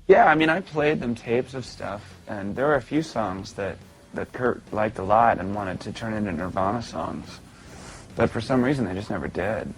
Yeah, I mean, I played them tapes of stuff, and there were a few songs that Kurt liked a lot and wanted to turn into Nirvana songs. But for some reason, they just never did.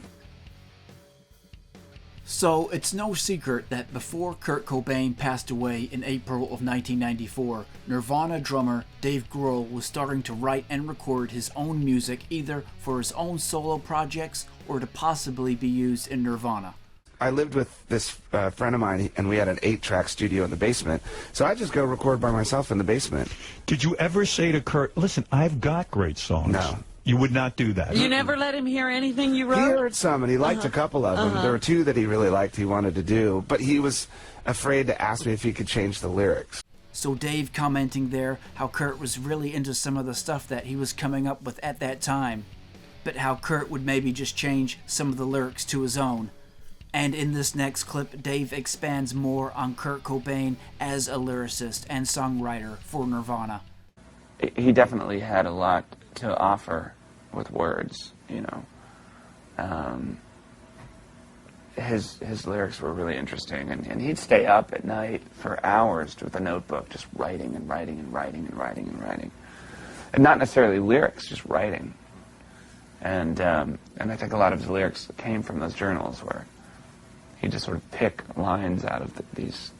So it's no secret that before Kurt Cobain passed away in April of 1994, Nirvana drummer Dave Grohl was starting to write and record his own music either for his own solo projects or to possibly be used in Nirvana. I lived with this friend of mine, and we had an 8-track studio in the basement, so I just go record by myself in the basement. Did you ever say to Kurt, listen, I've got great songs? No. You would not do that? You never let him hear anything you wrote? He heard some, and he liked a couple of them. There were 2 that he really liked he wanted to do, but he was afraid to ask me if he could change the lyrics. So Dave commenting there how Kurt was really into some of the stuff that he was coming up with at that time, but how Kurt would maybe just change some of the lyrics to his own. And in this next clip, Dave expands more on Kurt Cobain as a lyricist and songwriter for Nirvana. He definitely had a lot to offer with words, you know. His lyrics were really interesting, and he'd stay up at night for hours with a notebook, just writing and writing and writing and writing and writing. And not necessarily lyrics, just writing. And I think a lot of his lyrics came from those journals where he'd just sort of pick lines out of these,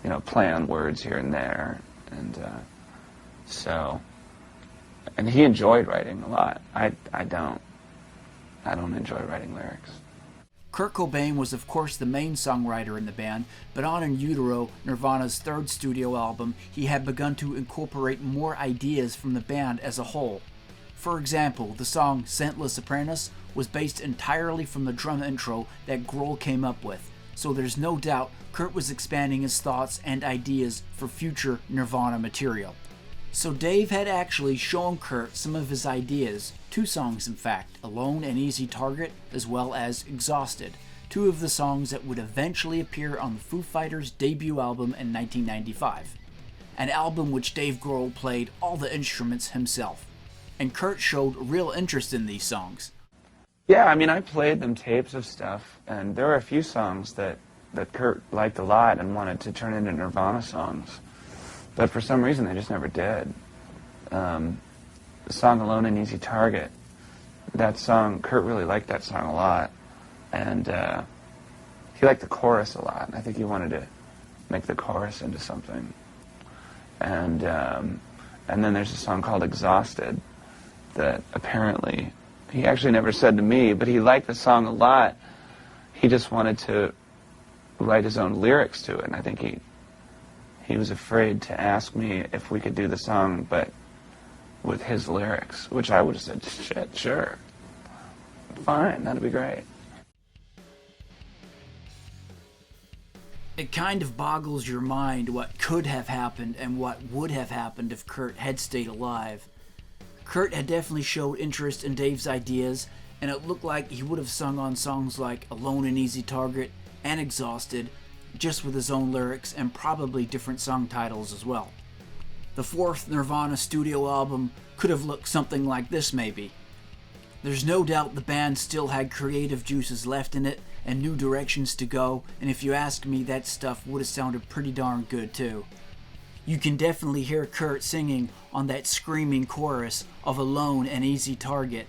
you know, play on words here and there. And and he enjoyed writing a lot. I don't enjoy writing lyrics. Kurt Cobain was of course the main songwriter in the band, but on In Utero, Nirvana's 3rd studio album, he had begun to incorporate more ideas from the band as a whole. For example, the song Scentless Apprentice was based entirely from the drum intro that Grohl came up with, so there's no doubt Kurt was expanding his thoughts and ideas for future Nirvana material. So Dave had actually shown Kurt some of his ideas, 2 songs in fact, Alone and Easy Target, as well as Exhausted, 2 of the songs that would eventually appear on the Foo Fighters' debut album in 1995, an album which Dave Grohl played all the instruments himself. And Kurt showed real interest in these songs. Yeah, I mean, I played them tapes of stuff, and there were a few songs that Kurt liked a lot and wanted to turn into Nirvana songs. But for some reason, they just never did. The song Alone and Easy Target, that song, Kurt really liked that song a lot. And he liked the chorus a lot. And I think he wanted to make the chorus into something. And then there's a song called Exhausted that apparently, he actually never said to me, but he liked the song a lot. He just wanted to write his own lyrics to it. And I think he was afraid to ask me if we could do the song, but with his lyrics, which I would have said, shit, sure. Fine, that'd be great. It kind of boggles your mind what could have happened and what would have happened if Kurt had stayed alive. Kurt had definitely showed interest in Dave's ideas, and it looked like he would have sung on songs like Alone and Easy Target and Exhausted, just with his own lyrics and probably different song titles as well. The 4th Nirvana studio album could have looked something like this maybe. There's no doubt the band still had creative juices left in it and new directions to go, and if you ask me, that stuff would have sounded pretty darn good too. You can definitely hear Kurt singing on that screaming chorus of Alone and Easy Target,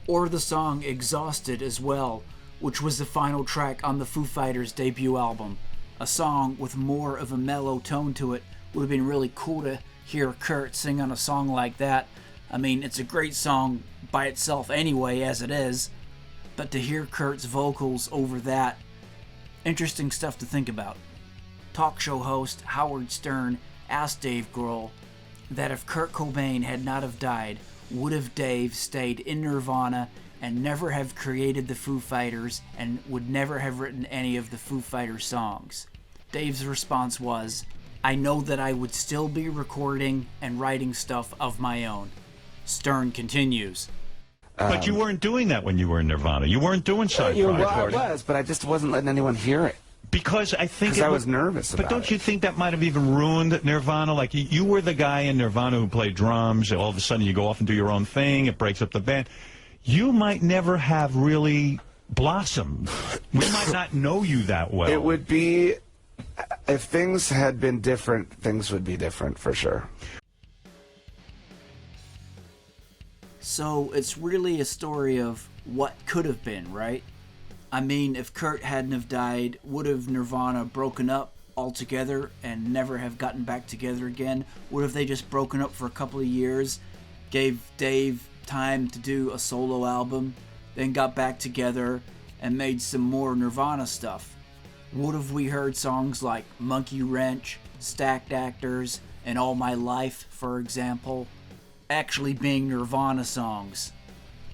or the song Exhausted as well, which was the final track on the Foo Fighters' debut album. A song with more of a mellow tone to it. Would have been really cool to hear Kurt sing on a song like that. I mean, it's a great song by itself anyway, as it is, but to hear Kurt's vocals over that, interesting stuff to think about. Talk show host Howard Stern asked Dave Grohl that if Kurt Cobain had not have died, would have Dave stayed in Nirvana and never have created the Foo Fighters and would never have written any of the Foo Fighters songs? Dave's response was, I know that I would still be recording and writing stuff of my own. Stern continues. But you weren't doing that when you were in Nirvana. You weren't doing sci-fi. Well, I was, but I just wasn't letting anyone hear it. Because I think I was nervous about it. But don't you think that might have even ruined Nirvana? Like, you were the guy in Nirvana who played drums, and all of a sudden you go off and do your own thing, it breaks up the band. You might never have really blossomed. We might not know you that well. It would be if things had been different, things would be different for sure. So it's really a story of what could have been, right? I mean, if Kurt hadn't have died, would have Nirvana broken up altogether and never have gotten back together again? Would have they just broken up for a couple of years, gave Dave time to do a solo album, then got back together and made some more Nirvana stuff? Would have we heard songs like Monkey Wrench, Stacked Actors, and All My Life, for example, actually being Nirvana songs?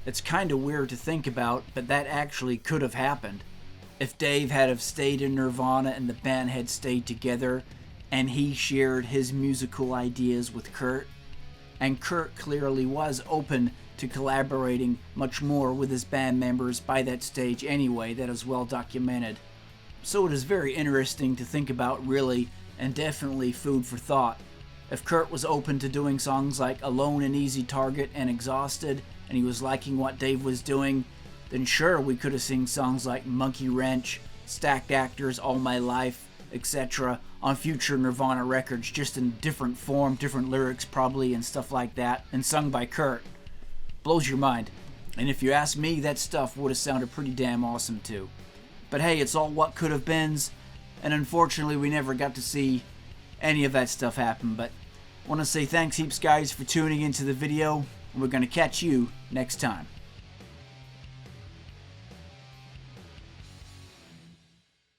It's kind of weird to think about, but that actually could have happened. If Dave had have stayed in Nirvana and the band had stayed together, and he shared his musical ideas with Kurt, and Kurt clearly was open to collaborating much more with his band members by that stage anyway, that is well documented. So it is very interesting to think about, really, and definitely food for thought. If Kurt was open to doing songs like Alone and Easy Target and Exhausted, and he was liking what Dave was doing, then sure, we could have seen songs like Monkey Wrench, Stacked Actors, All My Life, etc. on future Nirvana records, just in different form, different lyrics probably, and stuff like that, and sung by Kurt. Blows your mind. And if you ask me, that stuff would have sounded pretty damn awesome too. But hey, it's all what could have beens, and unfortunately we never got to see any of that stuff happen. But I want to say thanks heaps guys for tuning into the video, and we're going to catch you next time.